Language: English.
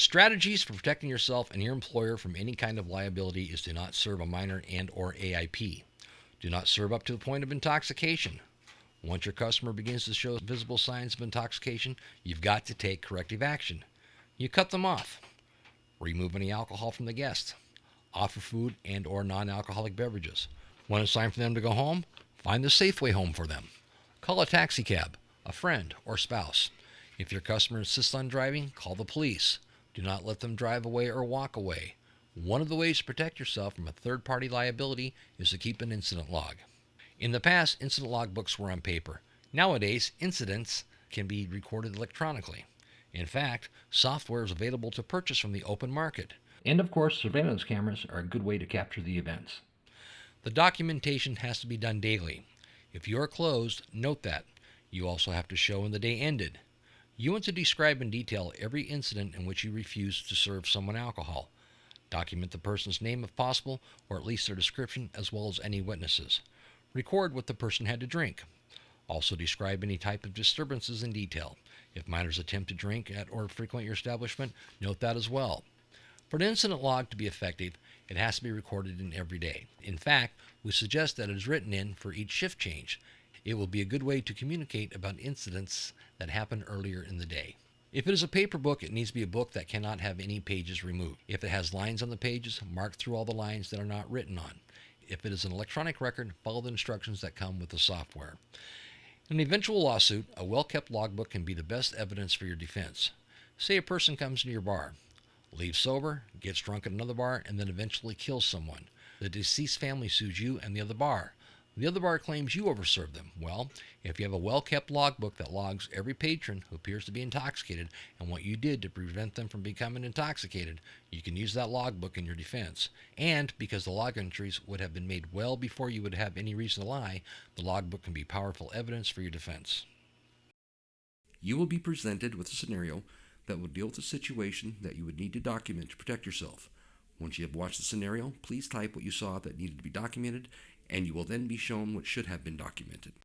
Strategies for protecting yourself and your employer from any kind of liability is to not serve a minor and or AIP. Do not serve up to the point of intoxication. Once your customer begins to show visible signs of intoxication, you've got to take corrective action. You cut them off. Remove any alcohol from the guest. Offer food and or non-alcoholic beverages. When it's time for them to go home, find the safe way home for them. Call a taxi cab, a friend, or spouse. If your customer insists on driving, call the police. Do not let them drive away or walk away. One of the ways to protect yourself from a third-party liability is to keep an incident log. In the past, incident log books were on paper. Nowadays, incidents can be recorded electronically. In fact, software is available to purchase from the open market. And of course, surveillance cameras are a good way to capture the events. The documentation has to be done daily. If you are closed, note that. You also have to show when the day ended. You want to describe in detail every incident in which you refused to serve someone alcohol. Document the person's name if possible, or at least their description, as well as any witnesses. Record what the person had to drink. Also describe any type of disturbances in detail. If minors attempt to drink at or frequent your establishment, note that as well. For an incident log to be effective, it has to be recorded in every day. In fact, we suggest that it is written in for each shift change. It will be a good way to communicate about incidents that happened earlier in the day. If it is a paper book, it needs to be a book that cannot have any pages removed. If it has lines on the pages, mark through all the lines that are not written on. If it is an electronic record, follow the instructions that come with the software. In an eventual lawsuit, a well-kept logbook can be the best evidence for your defense. Say a person comes into your bar, leaves sober, gets drunk at another bar, and then eventually kills someone. The deceased family sues you and the other bar. The other bar claims you overserved them. Well, if you have a well-kept logbook that logs every patron who appears to be intoxicated and what you did to prevent them from becoming intoxicated, you can use that logbook in your defense. And because the log entries would have been made well before you would have any reason to lie, the logbook can be powerful evidence for your defense. You will be presented with a scenario that will deal with a situation that you would need to document to protect yourself. Once you have watched the scenario, please type what you saw that needed to be documented, and you will then be shown what should have been documented.